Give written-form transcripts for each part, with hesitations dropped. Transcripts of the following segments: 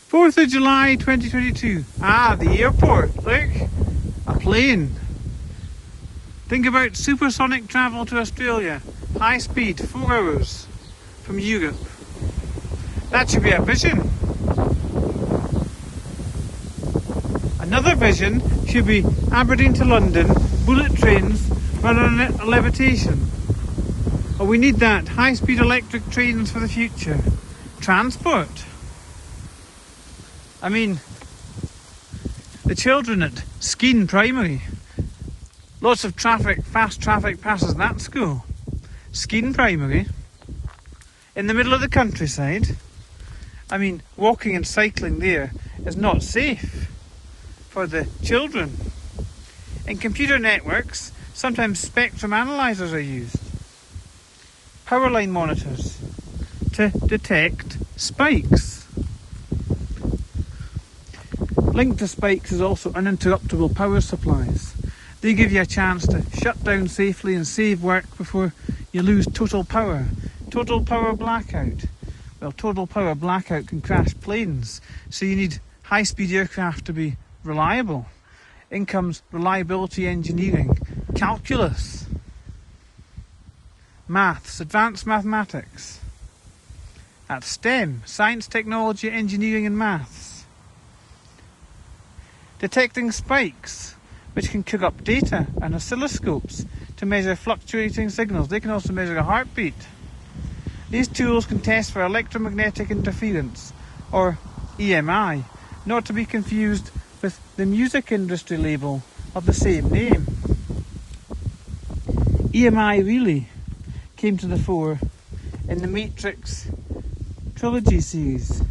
4th of July 2022. Ah, the airport. Look, a plane. Think about supersonic travel to Australia. High speed, 4 hours from Europe. That should be a vision. Another vision should be Aberdeen to London, bullet trains run on levitation. Oh, we need that. High speed electric trains for the future. Transport. I mean, the children at Skene Primary, lots of traffic, fast traffic passes that school. Skene Primary, in the middle of the countryside. I mean, walking and cycling there is not safe for the children. In computer networks, sometimes spectrum analyzers are used. Power line monitors to detect spikes. Linked to spikes is also uninterruptible power supplies. They give you a chance to shut down safely and save work before you lose total power. Total power blackout. Well, total power blackout can crash planes, so you need high-speed aircraft to be reliable. In comes reliability engineering, calculus, maths, advanced mathematics. That's STEM, science, technology, engineering and maths. Detecting spikes, which can cook up data and oscilloscopes to measure fluctuating signals. They can also measure a heartbeat. These tools can test for electromagnetic interference, or EMI, not to be confused with the music industry label of the same name. EMI really came to the fore in the Matrix trilogy series.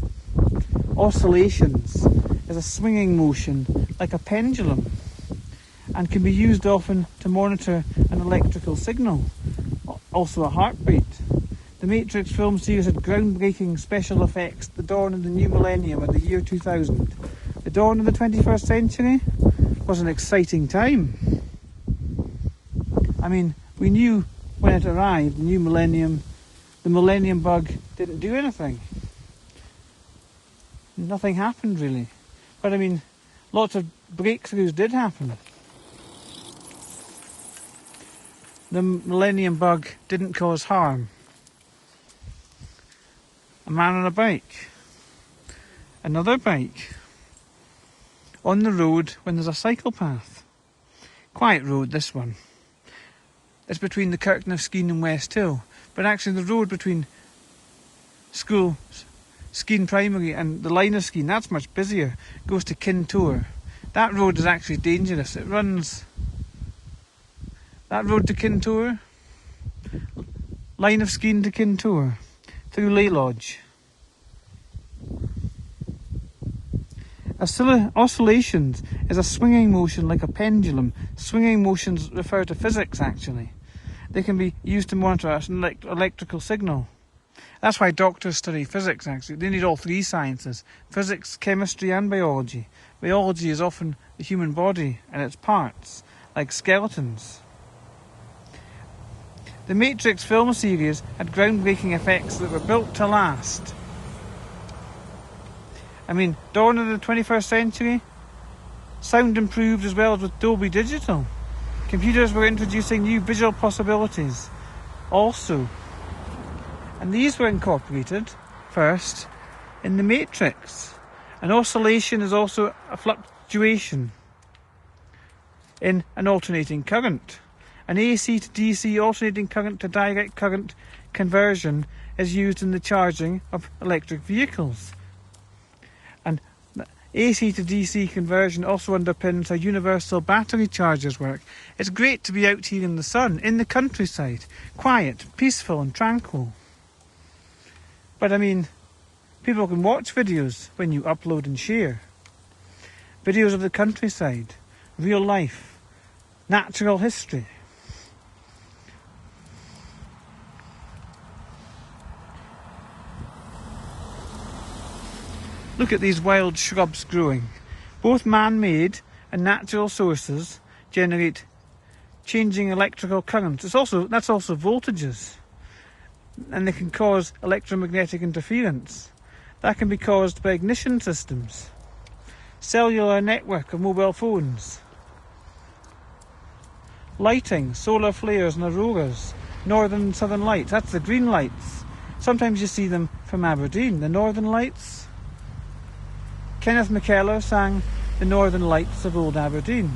Oscillations is a swinging motion like a pendulum and can be used often to monitor an electrical signal, also a heartbeat. The Matrix film series had groundbreaking special effects at the dawn of the new millennium in the year 2000. The dawn of the 21st century was an exciting time. I mean, we knew when it arrived, the new millennium, the millennium bug didn't do anything. Nothing happened really. But I mean, lots of breakthroughs did happen. The millennium bug didn't cause harm. A man on a bike. Another bike. On the road when there's a cycle path. Quiet road, this one. It's between the Kirkton of Skene and West Hill. But actually the road between school, Skene Primary and the line of Skene, that's much busier. It goes to Kintour. That road is actually dangerous. It runs that road to Kintour, line of Skene to Kintour, through Lay Lodge. Oscillations is a swinging motion like a pendulum. Swinging motions refer to physics actually. They can be used to monitor an electrical signal. That's why doctors study physics actually. They need all three sciences. Physics, chemistry and biology. Biology is often the human body and its parts, like skeletons. The Matrix film series had groundbreaking effects that were built to last. I mean, dawn of the 21st century, sound improved as well as with Dolby Digital. Computers were introducing new visual possibilities also. And these were incorporated first in the Matrix. An oscillation is also a fluctuation in an alternating current. An AC to DC alternating current to direct current conversion is used in the charging of electric vehicles. And AC to DC conversion also underpins how universal battery chargers work. It's great to be out here in the sun, in the countryside, quiet, peaceful and tranquil. But I mean, people can watch videos when you upload and share. Videos of the countryside, real life, natural history. Look at these wild shrubs growing. Both man-made and natural sources generate changing electrical currents. That's also voltages. And they can cause electromagnetic interference. That can be caused by ignition systems, cellular network of mobile phones, lighting, solar flares and auroras, northern and southern lights. That's the green lights. Sometimes you see them from Aberdeen, the northern lights. Kenneth McKellar sang The Northern Lights of Old Aberdeen.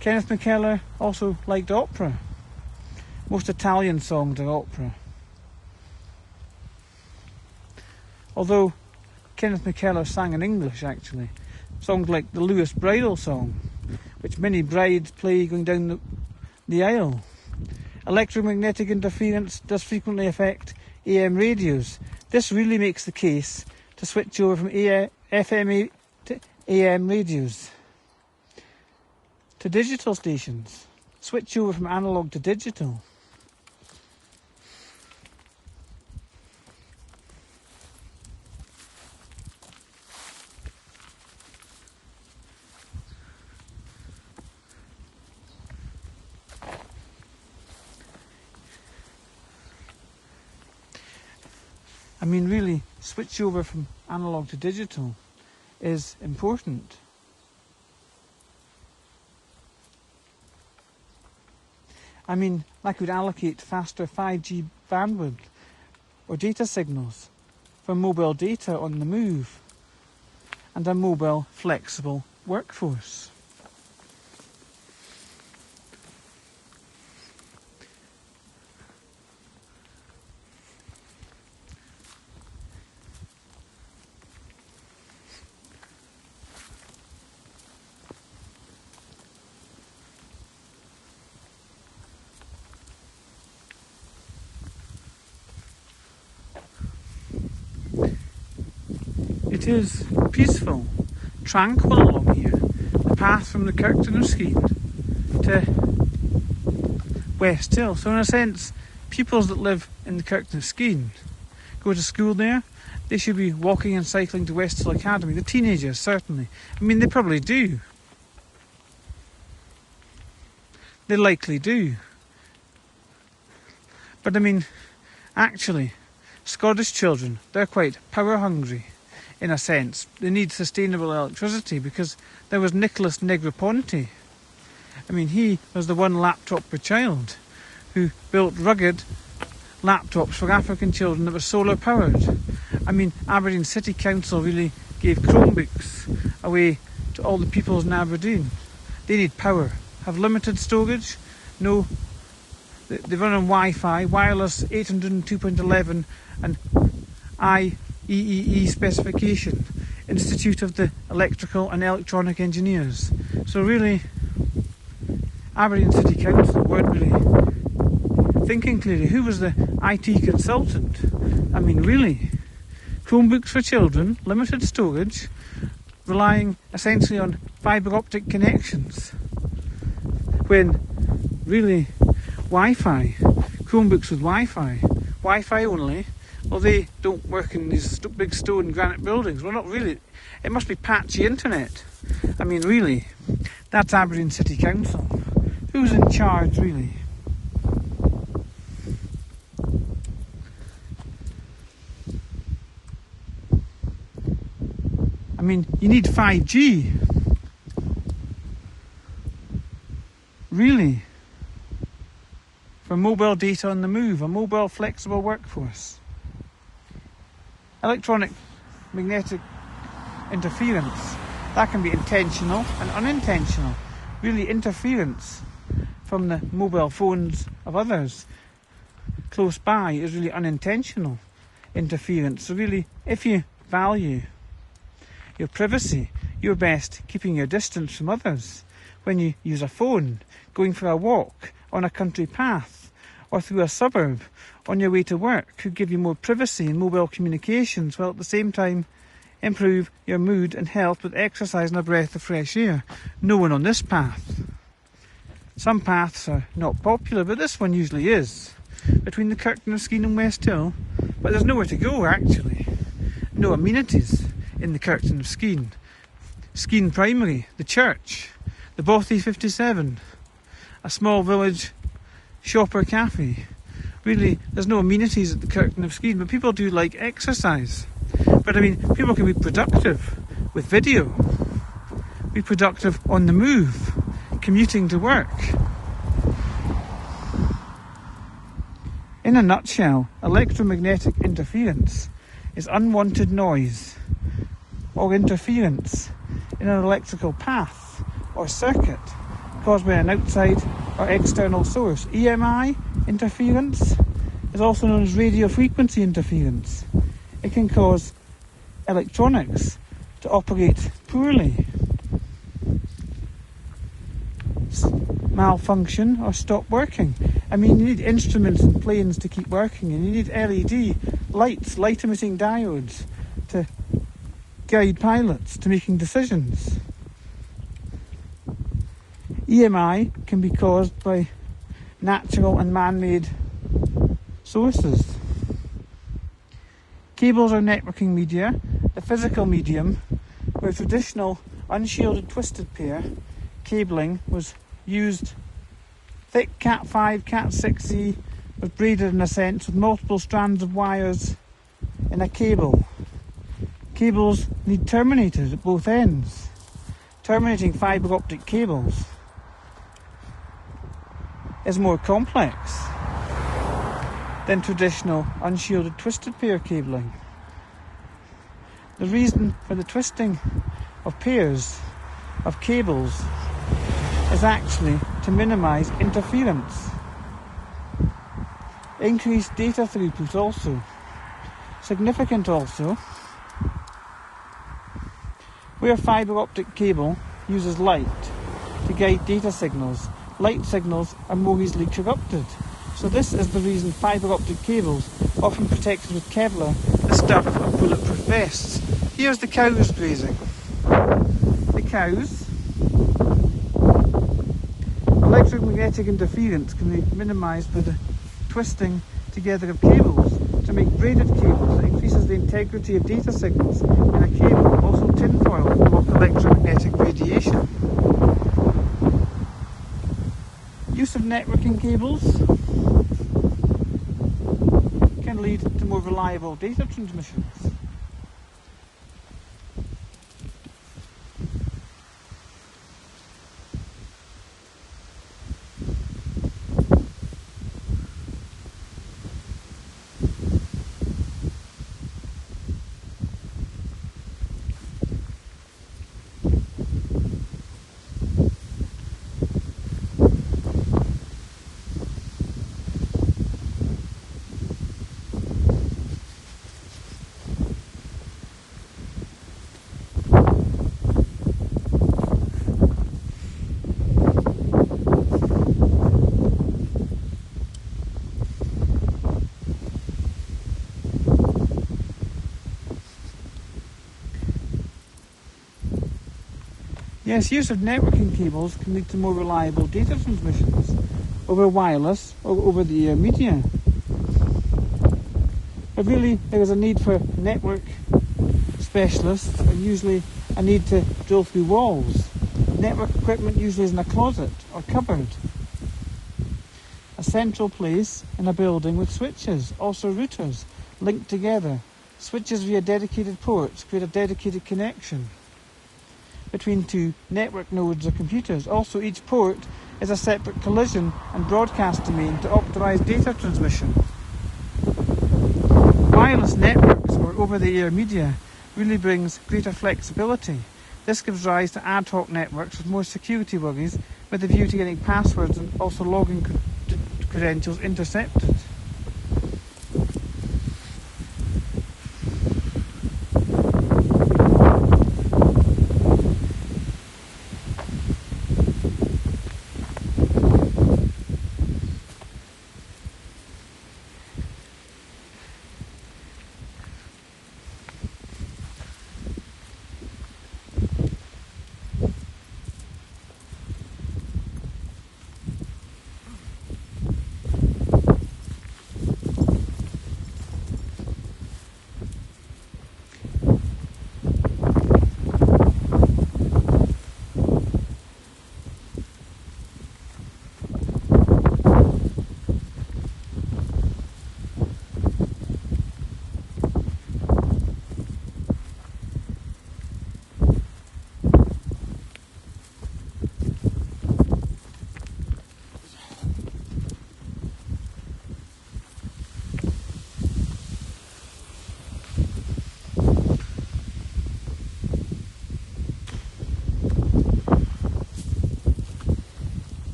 Kenneth McKellar also liked opera. Most Italian songs are opera. Although Kenneth McKellar sang in English, actually. Songs like the Lewis Bridal Song, which many brides play going down the aisle. Electromagnetic interference does frequently affect AM radios. This really makes the case to switch over from FM to AM radios to digital stations. Switch over from analog to digital. I mean, really, switch over from analog to digital is important. I mean, I could allocate faster 5G bandwidth or data signals for mobile data on the move and a mobile, flexible workforce. It is peaceful, tranquil along here. The path from the Kirkton of Skene to West Hill. So in a sense, pupils that live in the Kirkton of Skene go to school there. They should be walking and cycling to West Hill Academy. The teenagers, certainly. I mean, they probably do. They likely do. But I mean, actually, Scottish children, they're quite power hungry. In a sense, they need sustainable electricity because there was Nicholas Negroponte. I mean, he was the one laptop per child who built rugged laptops for African children that were solar powered. I mean, Aberdeen City Council really gave Chromebooks away to all the pupils in Aberdeen. They need power, have limited storage, no, they run on Wi-Fi, wireless 802.11 and IEEE specification, Institute of the Electrical and Electronic Engineers. So really, Aberdeen City Council weren't really thinking clearly. Who was the IT consultant? I mean, really, Chromebooks for children, limited storage, relying essentially on fibre optic connections. When really, Wi-Fi, Chromebooks with Wi-Fi, Wi-Fi only. Well, they don't work in these big stone granite buildings. Well, not really. It must be patchy internet. I mean, really, that's Aberdeen City Council. Who's in charge, really? I mean, you need 5G. Really? For mobile data on the move, a mobile flexible workforce. Electronic magnetic interference, that can be intentional and unintentional. Really, interference from the mobile phones of others close by is really unintentional interference. So really, if you value your privacy, you're best keeping your distance from others. When you use a phone, going for a walk on a country path or through a suburb on your way to work could give you more privacy in mobile communications, while at the same time improve your mood and health with exercise and a breath of fresh air. No one on this path. Some paths are not popular, but this one usually is. Between the Kirkton of Skene and West Hill, but there's nowhere to go actually. No amenities in the Kirkton of Skene. Skene Primary, the church, the Bothy 57, a small village shopper cafe. really, there's no amenities at the Kirkton of Skene, but people do like exercise. But I mean, people can be productive with video, be productive on the move, commuting to work. In a nutshell, electromagnetic interference is unwanted noise or interference in an electrical path or circuit caused by an outside or external source. EMI interference is also known as radio frequency interference. It can cause electronics to operate poorly, malfunction or stop working. I mean, you need instruments and planes to keep working, and you need LED lights, light emitting diodes to guide pilots to making decisions. EMI can be caused by natural and man-made sources. Cables are networking media, the physical medium where traditional unshielded twisted pair cabling was used. Thick Cat5, Cat6e was braided in a sense with multiple strands of wires in a cable. Cables need terminators at both ends. Terminating fibre optic cables is more complex than traditional unshielded twisted pair cabling. The reason for the twisting of pairs of cables is actually to minimise interference. Increased data throughput also. Significant also, where fibre optic cable uses light to guide data signals, light signals are more easily corrupted. So this is the reason fibre optic cables, often protected with Kevlar, the stuff of bulletproof vests. Here's the cows grazing. The cows. Electromagnetic interference can be minimised by the twisting together of cables to make braided cables that increases the integrity of data signals in a cable. Also tinfoil can block electromagnetic radiation. Use of networking cables can lead to more reliable data transmissions. Yes, use of networking cables can lead to more reliable data transmissions over wireless or over-the-air media. But really, there is a need for network specialists, and usually a need to drill through walls. Network equipment usually is in a closet or cupboard. A central place in a building with switches, also routers, linked together. Switches via dedicated ports create a dedicated connection between two network nodes or computers. Also, each port is a separate collision and broadcast domain to optimize data transmission. Wireless networks or over-the-air media really brings greater flexibility. This gives rise to ad hoc networks with more security worries with a view to getting passwords and also login credentials intercepted.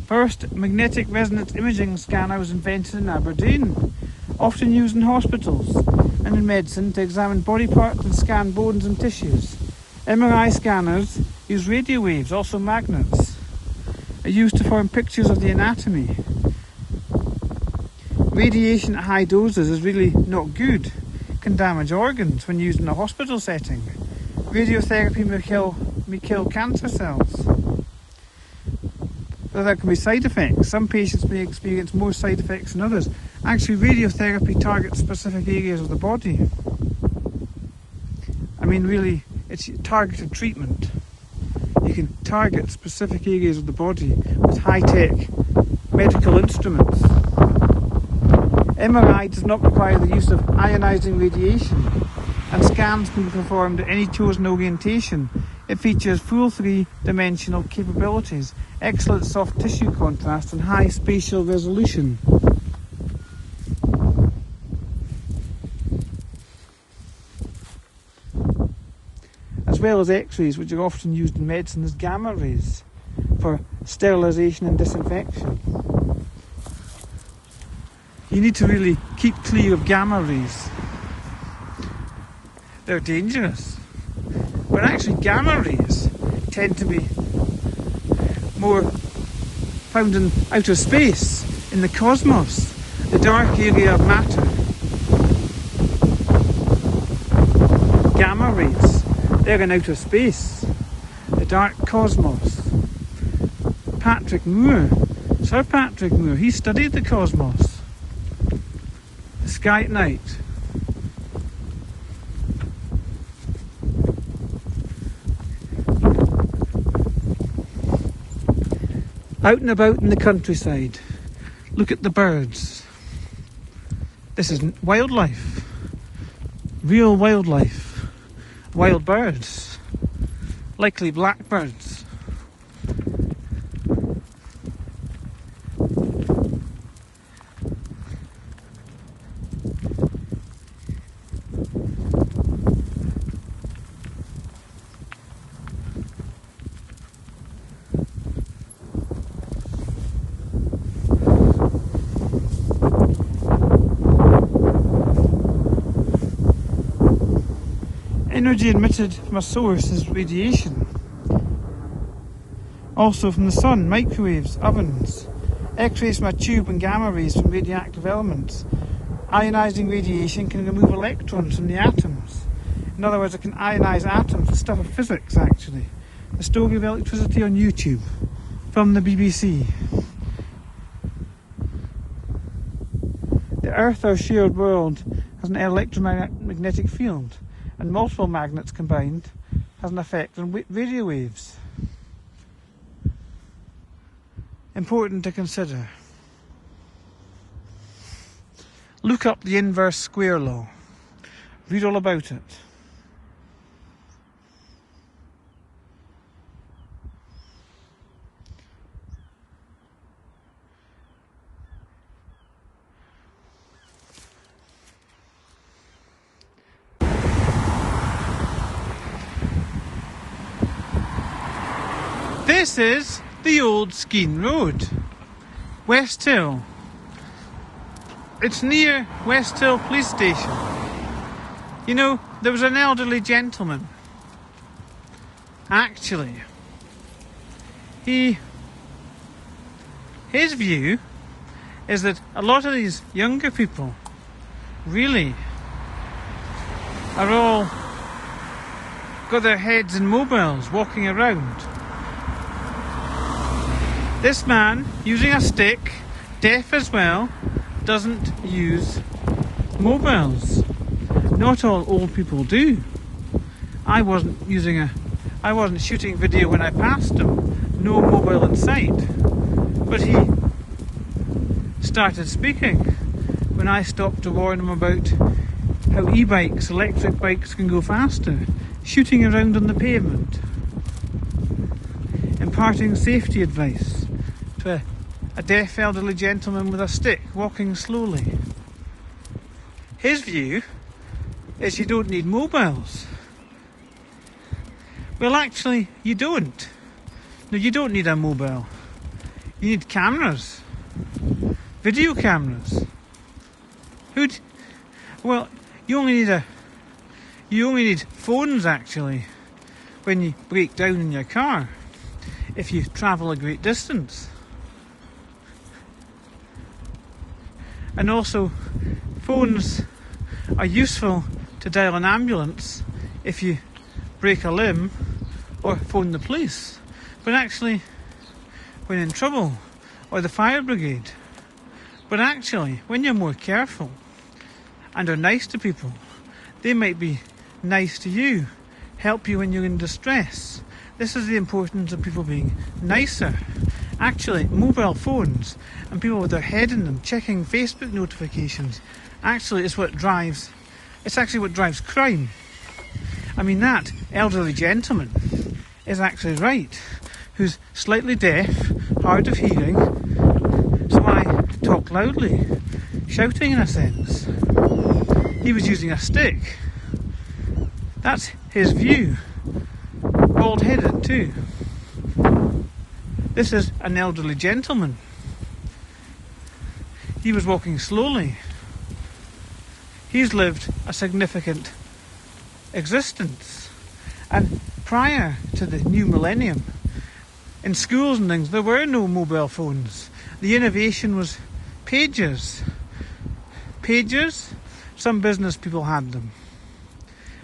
First magnetic resonance imaging scanner was invented in Aberdeen, often used in hospitals and in medicine to examine body parts and scan bones and tissues. MRI scanners use radio waves, also magnets, are used to form pictures of the anatomy. Radiation at high doses is really not good. It can damage organs when used in a hospital setting. Radiotherapy may kill cancer cells. But there can be side effects. Some patients may experience more side effects than others. Actually, radiotherapy targets specific areas of the body. I mean, really, it's targeted treatment. You can target specific areas of the body with high-tech medical instruments. MRI does not require the use of ionizing radiation, and scans can be performed at any chosen orientation. It features full three-dimensional capabilities, excellent soft tissue contrast, and high spatial resolution. As well as X-rays, which are often used in medicine as gamma rays for sterilisation and disinfection. You need to really keep clear of gamma rays. They're dangerous. But actually gamma rays tend to be more found in outer space, in the cosmos, the dark area of matter. Gamma rays, they're in outer space, the dark cosmos. Sir Patrick Moore, he studied the cosmos, the sky at night. Out and about in the countryside, look at the birds. This is wildlife, real wildlife, wild birds, likely blackbirds. Energy emitted from a source is radiation. Also from the sun, microwaves, ovens, X-rays from a tube and gamma rays from radioactive elements. Ionizing radiation can remove electrons from the atoms. In other words, it can ionize atoms, the stuff of physics actually. The story of electricity on YouTube from the BBC. The Earth, our shared world, has an electromagnetic field, and multiple magnets combined has an effect on radio waves. Important to consider. Look up the inverse square law. Read all about it. This is the old Skene Road, West Hill. It's near West Hill Police Station. You know, there was an elderly gentleman. Actually, his view is that a lot of these younger people really are all got their heads in mobiles walking around. This man, using a stick, deaf as well, doesn't use mobiles. Not all old people do. I wasn't shooting video when I passed him. No mobile in sight. But he started speaking when I stopped to warn him about how e-bikes, electric bikes, can go faster. Shooting around on the pavement. Imparting safety advice to a deaf elderly gentleman with a stick walking slowly. His view is you don't need mobiles. Well, actually, you don't. No, you don't need a mobile. You need cameras. Video cameras. Well, you only need phones actually when you break down in your car, if you travel a great distance. And also, phones are useful to dial an ambulance if you break a limb or phone the police. But actually, when in trouble, or the fire brigade. But actually, when you're more careful and are nice to people, they might be nice to you, help you when you're in distress. This is the importance of people being nicer. Actually, mobile phones and people with their head in them checking Facebook notifications actually is what drives, it's actually what drives crime. I mean, that elderly gentleman is actually right, who's slightly deaf, hard of hearing, so I talk loudly, shouting in a sense. He was using a stick. That's his view. Bald-headed too. This is an elderly gentleman. He was walking slowly. He's lived a significant existence. And prior to the new millennium, in schools and things, there were no mobile phones. The innovation was pages. Pages, some business people had them.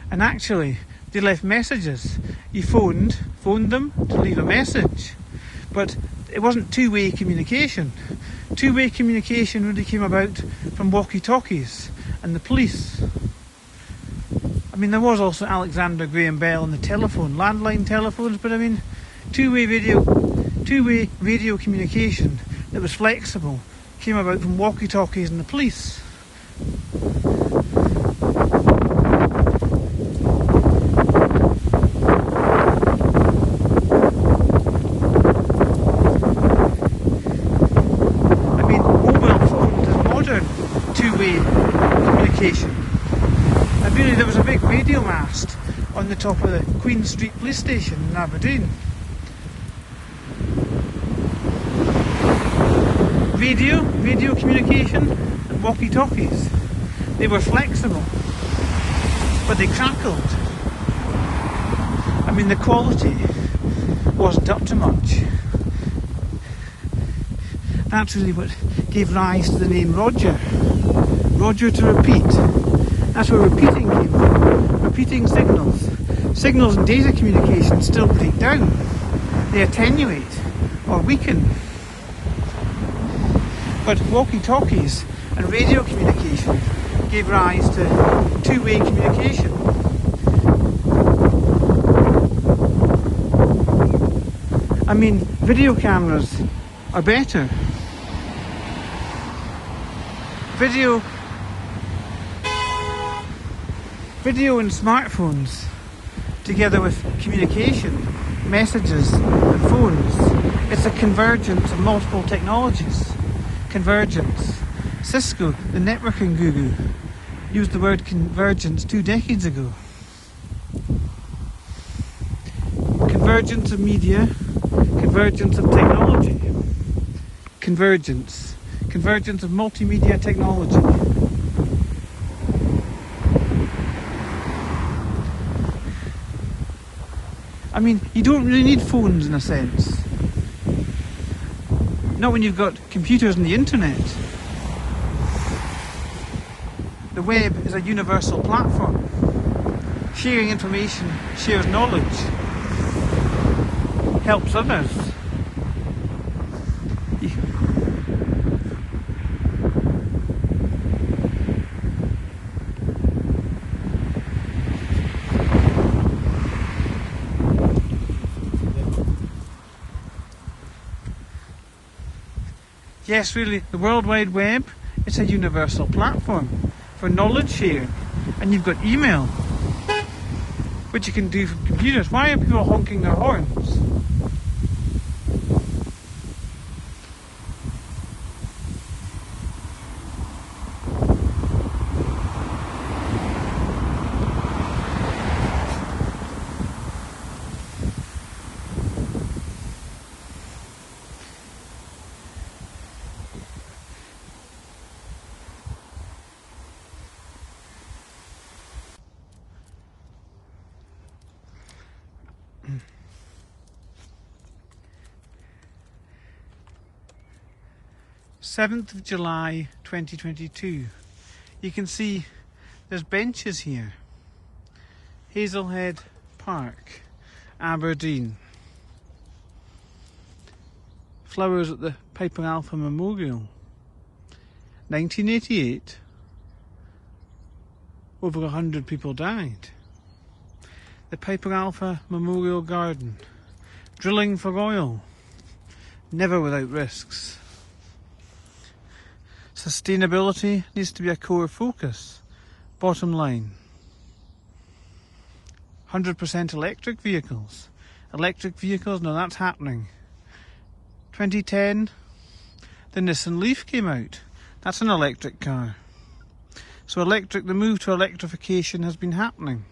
And actually, they left messages. You phoned them to leave a message. But it wasn't two-way communication. Two-way communication really came about from walkie-talkies and the police. I mean, there was also Alexander Graham Bell and the telephone, landline telephones, but I mean, two-way radio communication that was flexible came about from walkie-talkies and the police. I mean, mobile phones is modern two-way communication. And really, there was a big radio mast on the top of the Queen Street police station in Aberdeen. Radio communication and walkie-talkies. They were flexible, but they crackled. I mean, the quality wasn't up to much. That's really what gave rise to the name Roger. Roger to repeat. That's where repeating came from. Repeating signals. Signals and data communication still break down. They attenuate or weaken. But walkie-talkies and radio communication gave rise to two-way communication. I mean, video cameras are better. Video and smartphones, together with communication, messages and phones, it's a convergence of multiple technologies. Convergence. Cisco, the networking guru, used the word convergence 2 decades ago. Convergence of media, convergence of technology. Convergence of multimedia technology. I mean, you don't really need phones in a sense. Not when you've got computers and the internet. The web is a universal platform. Sharing information shares knowledge. Helps others. Yes, really, the World Wide Web, it's a universal platform for knowledge sharing. And you've got email, which you can do from computers. Why are people honking their horns? 7th of July 2022. You can see there's benches here. Hazelhead Park, Aberdeen. Flowers at the Piper Alpha Memorial. 1988. Over 100 people died. The Piper Alpha Memorial Garden. Drilling for oil. Never without risks. Sustainability needs to be a core focus. Bottom line. 100% electric vehicles. Electric vehicles, no, that's happening. 2010, the Nissan Leaf came out. That's an electric car. So the move to electrification has been happening.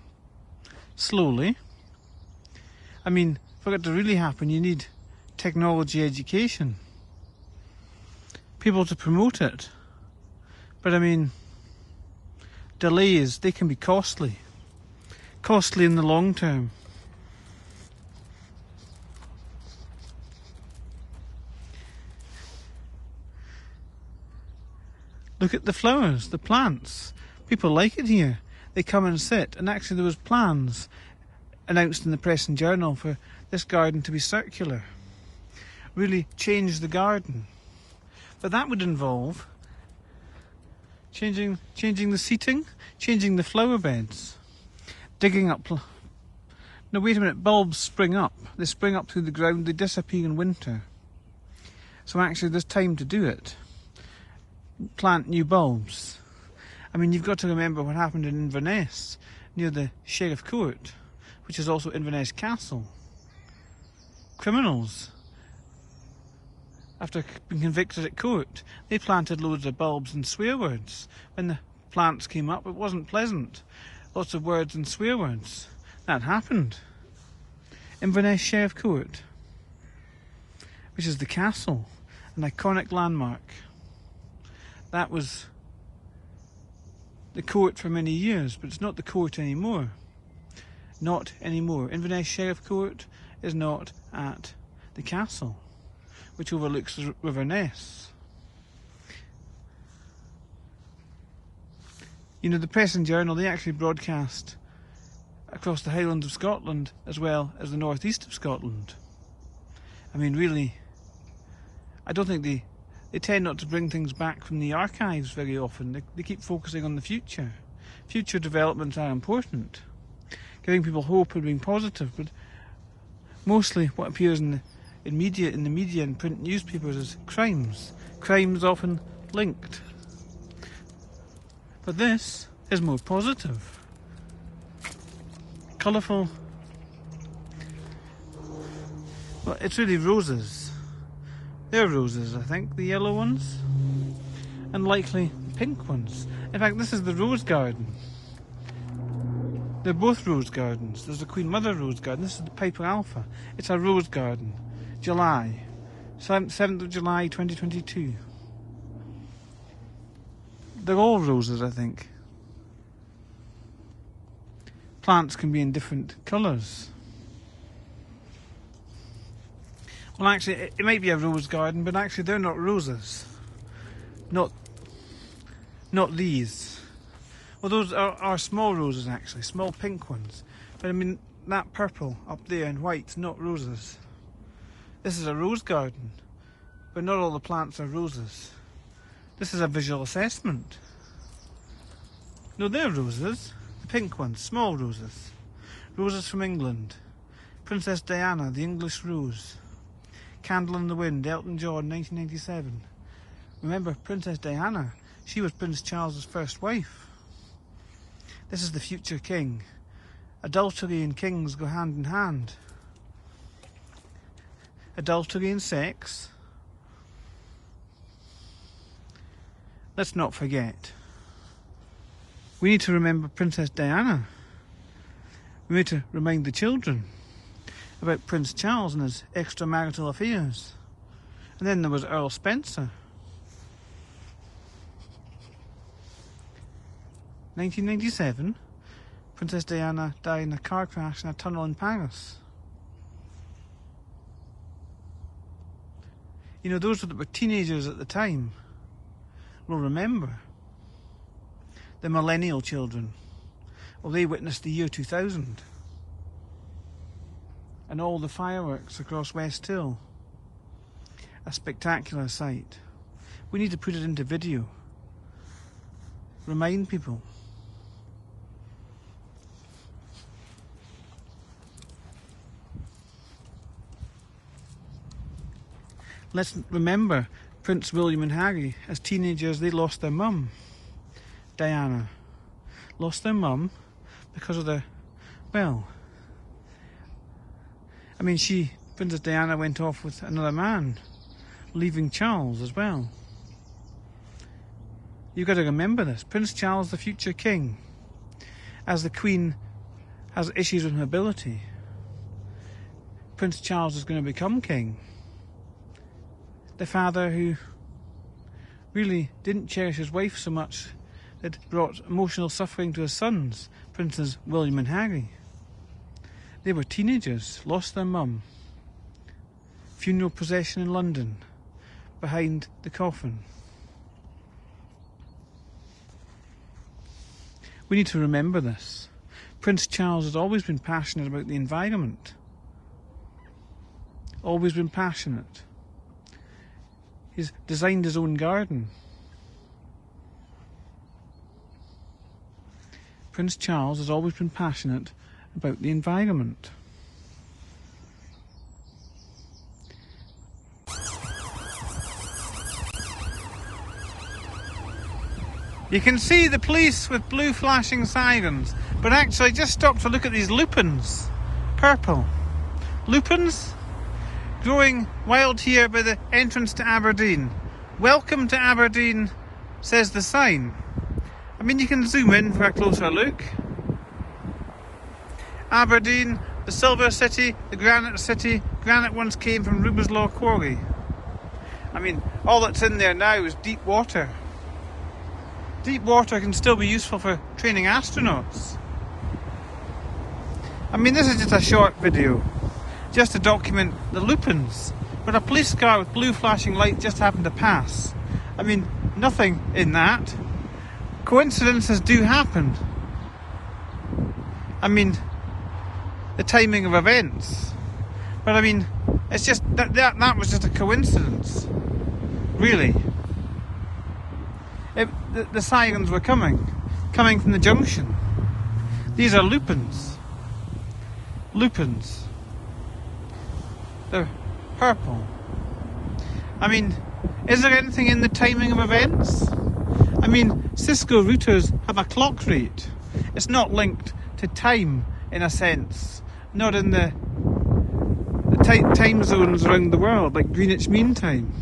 Slowly. I mean, for it to really happen, you need technology education. People to promote it. But I mean, delays, they can be costly. Costly in the long term. Look at the flowers, the plants. People like it here. They come and sit, and actually there was plans announced in the Press and Journal for this garden to be circular. Really change the garden. But that would involve changing the seating, changing the flower beds, digging up. No, wait a minute, bulbs spring up. They spring up through the ground, they disappear in winter. So actually there's time to do it. Plant new bulbs. I mean, you've got to remember what happened in Inverness, near the Sheriff Court, which is also Inverness Castle. Criminals, after being convicted at court, they planted loads of bulbs and swear words. When the plants came up, it wasn't pleasant. Lots of words and swear words. That happened. Inverness Sheriff Court, which is the castle, an iconic landmark. That was the court for many years, but it's not the court anymore. Not anymore. Inverness Sheriff Court is not at the castle, which overlooks the River Ness. You know, the Press and Journal, they actually broadcast across the Highlands of Scotland as well as the northeast of Scotland. I mean, really, I don't think they tend not to bring things back from the archives very often. They keep focusing on the future. Future developments are important. Giving people hope and being positive, but mostly what appears in the media and print newspapers is crimes. Crimes often linked. But this is more positive. Colourful. Well, it's really roses. They're roses, I think, the yellow ones, and likely pink ones. In fact, this is the rose garden. They're both rose gardens. There's the Queen Mother Rose Garden. This is the Piper Alpha. It's a rose garden. July. 7th of July 2022. They're all roses, I think. Plants can be in different colours. Well, actually, it might be a rose garden, but actually they're not roses. Not these. Well, those are small roses, actually, small pink ones. But I mean, that purple up there and white's not roses. This is a rose garden, but not all the plants are roses. This is a visual assessment. No, they're roses. The pink ones, small roses. Roses from England. Princess Diana, the English rose. Candle in the Wind, Elton John, 1997. Remember, Princess Diana, she was Prince Charles's first wife. This is the future king. Adultery and kings go hand in hand. Adultery and sex. Let's not forget. We need to remember Princess Diana. We need to remind the children about Prince Charles and his extramarital affairs. And then there was Earl Spencer. 1997, Princess Diana died in a car crash in a tunnel in Paris. You know, those that were teenagers at the time will remember. The millennial children. Well, they witnessed the year 2000. And all the fireworks across West Hill. A spectacular sight. We need to put it into video. Remind people. Let's remember Prince William and Harry. As teenagers, they lost their mum, Diana. Lost their mum because of their, well, I mean, Princess Diana went off with another man, leaving Charles as well. You've got to remember this. Prince Charles, the future king, as the Queen has issues with mobility, Prince Charles is going to become king. The father who really didn't cherish his wife so much that brought emotional suffering to his sons, Princes William and Harry. They were teenagers, lost their mum. Funeral procession in London, behind the coffin. We need to remember this. Prince Charles has always been passionate about the environment. Always been passionate. He's designed his own garden. Prince Charles has always been passionate about the environment. You can see the police with blue flashing sirens, but actually just stop to look at these lupins. Purple. Lupins growing wild here by the entrance to Aberdeen. Welcome to Aberdeen, says the sign. I mean, you can zoom in for a closer look. Aberdeen, the Silver City, the Granite City. Granite once came from Rubislaw Quarry. I mean, all that's in there now is deep water. Deep water can still be useful for training astronauts. I mean, this is just a short video, just to document the lupins. But a police car with blue flashing lights just happened to pass. I mean, nothing in that. Coincidences do happen. I mean, the timing of events. But I mean, it's just that was just a coincidence. Really. The sirens were coming from the junction. These are lupins. Lupins. They're purple. I mean, is there anything in the timing of events? I mean, Cisco routers have a clock rate. It's not linked to time in a sense. Not in the time zones around the world, like Greenwich Mean Time.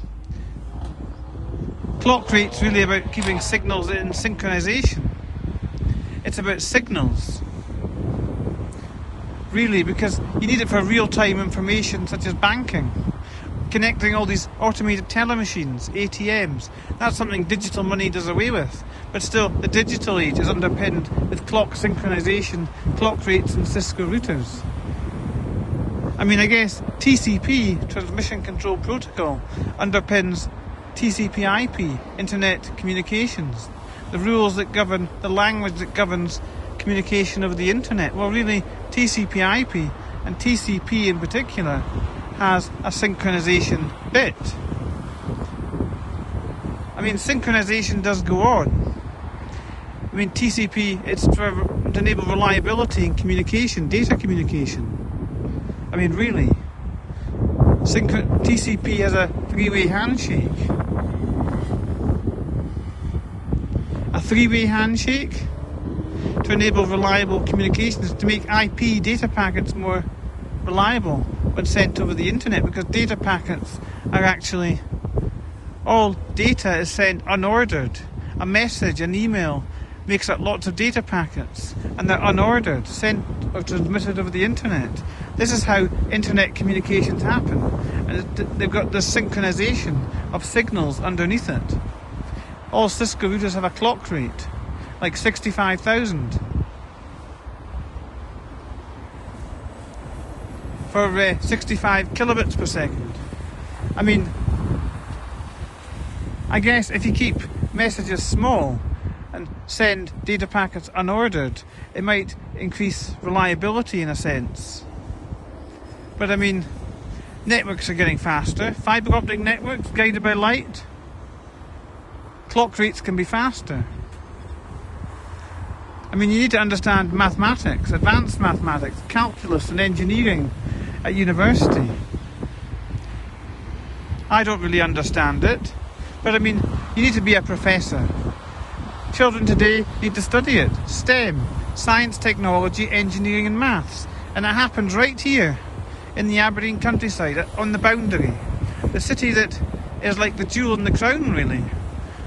Clock rate's really about keeping signals in synchronization. It's about signals. Really, because you need it for real-time information such as banking. Connecting all these automated telemachines, ATMs. That's something digital money does away with. But still, the digital age is underpinned with clock synchronization, clock rates and Cisco routers. I mean, I guess TCP, Transmission Control Protocol, underpins TCP/IP, Internet Communications. The rules that govern, the language that governs communication over the Internet. Well, really, TCP/IP, and TCP in particular, has a synchronization bit. I mean, synchronization does go on. I mean, TCP, it's to enable reliability in communication, data communication. I mean, really. TCP has a three-way handshake. A three-way handshake to enable reliable communications, to make IP data packets more reliable when sent over the internet, because data packets are actually, all data is sent unordered. A message, an email, makes up lots of data packets, and they're unordered, sent or transmitted over the internet. This is how internet communications happen, and they've got this synchronization of signals underneath it. All Cisco routers have a clock rate, like 65,000. For 65 kilobits per second. I mean, I guess if you keep messages small and send data packets unordered, it might increase reliability in a sense. But I mean, networks are getting faster. Fibre optic networks guided by light. Clock rates can be faster. I mean, you need to understand mathematics, advanced mathematics, calculus and engineering at university. I don't really understand it, but I mean, you need to be a professor. Children today need to study it. STEM, science, technology, engineering and maths. And it happens right here in the Aberdeen countryside, on the boundary. The city that is like the jewel in the crown, really.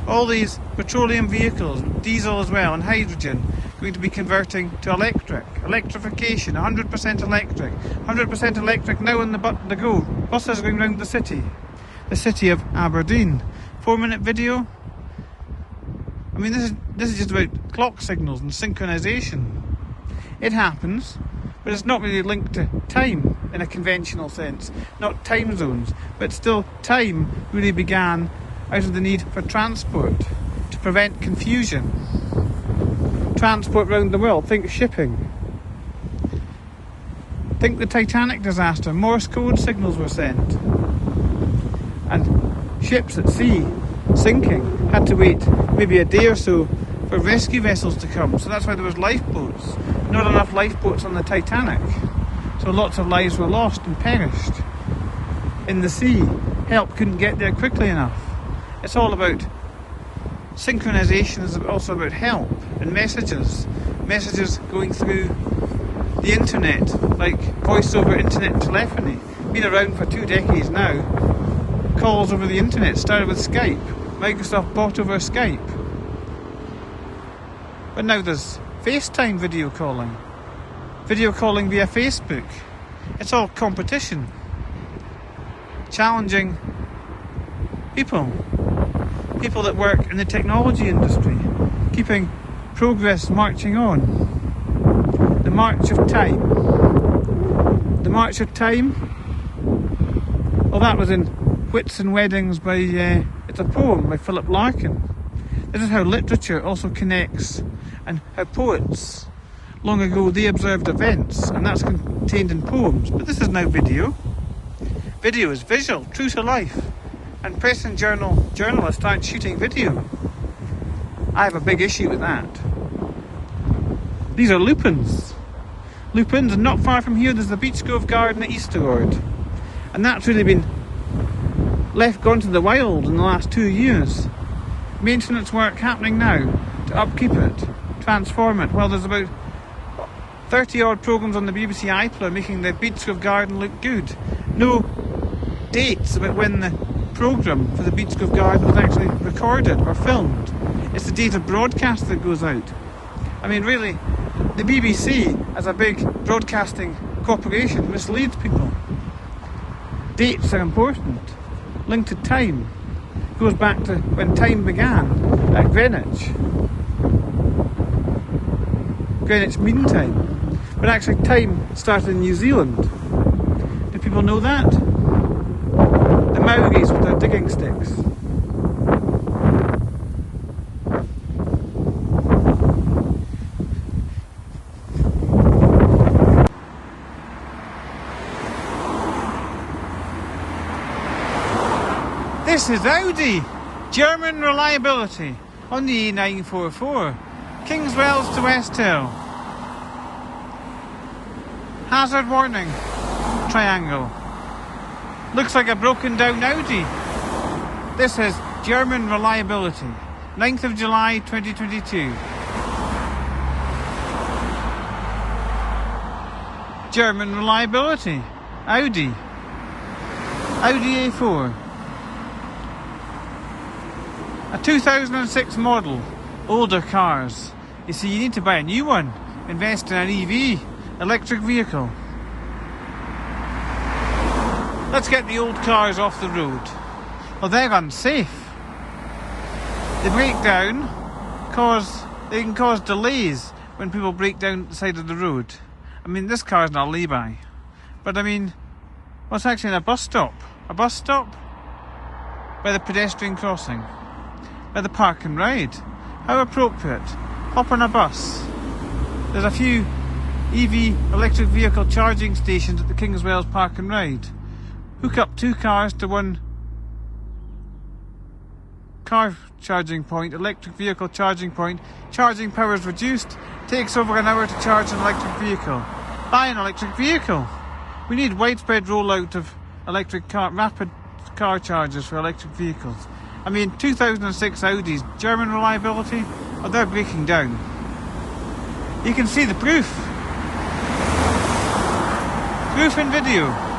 All these petroleum vehicles, diesel as well, and hydrogen, going to be converting to electric. Electrification, 100% electric. 100% electric now on the go. Buses going around the city of Aberdeen. 4-minute video. I mean, this is just about clock signals and synchronization. It happens, but it's not really linked to time in a conventional sense. Not time zones, but still time really began out of the need for transport to prevent confusion. Transport around the world, think shipping. Think the Titanic disaster, Morse code signals were sent. And ships at sea, sinking, had to wait maybe a day or so for rescue vessels to come. So that's why there was lifeboats. Not enough lifeboats on the Titanic. So lots of lives were lost and perished in the sea. Help couldn't get there quickly enough. It's all about synchronization, is also about help and messages. Messages going through the internet, like voice over internet telephony. Been around for 2 decades now. Calls over the internet started with Skype. Microsoft bought over Skype. But now there's FaceTime video calling. Video calling via Facebook. It's all competition. Challenging people that work in the technology industry, keeping progress marching on. The March of Time. The March of Time, well, that was in Wits and Weddings by, it's a poem by Philip Larkin. This is how literature also connects, and how poets, long ago, they observed events, and that's contained in poems. But this is now video. Video is visual, true to life. And press and journalists aren't shooting video. I have a big issue with that. These are lupins. Lupins, and not far from here there's the Beech Grove Garden at Easterord. And that's really been gone to the wild in the last 2 years. Maintenance work happening now to upkeep it, transform it. Well, there's about 30 odd programmes on the BBC iPlayer making the Beech Grove Garden look good. No dates about when the programme for the Beech Grove Garden was actually recorded or filmed. It's the date of broadcast that goes out. I mean, really, the BBC, as a big broadcasting corporation, misleads people. Dates are important. Linked to time. Goes back to when time began at Greenwich. Greenwich Mean Time. But actually time started in New Zealand. Do people know that? The Maoris with their digging sticks. This is Audi, German reliability on the E944, Kingswells to West Hill. Hazard warning, triangle. Looks like a broken down Audi. This is German reliability, 9th of July 2022. German reliability, Audi A4. A 2006 model, older cars. You see, you need to buy a new one. Invest in an EV, electric vehicle. Let's get the old cars off the road. Well, they're unsafe. They break down, they can cause delays when people break down the side of the road. I mean, this car's not a lay-by. But I mean, what's actually in a bus stop? A bus stop? By the pedestrian crossing. at the park and ride. How appropriate. Hop on a bus. There's a few EV electric vehicle charging stations at the Kingswells Park and Ride. Hook up 2 cars to 1 car charging point, electric vehicle charging point. Charging power is reduced. Takes over an hour to charge an electric vehicle. Buy an electric vehicle. We need widespread rollout of rapid car chargers for electric vehicles. I mean, 2006 Audis, German reliability, they're breaking down. You can see the proof. Proof in video.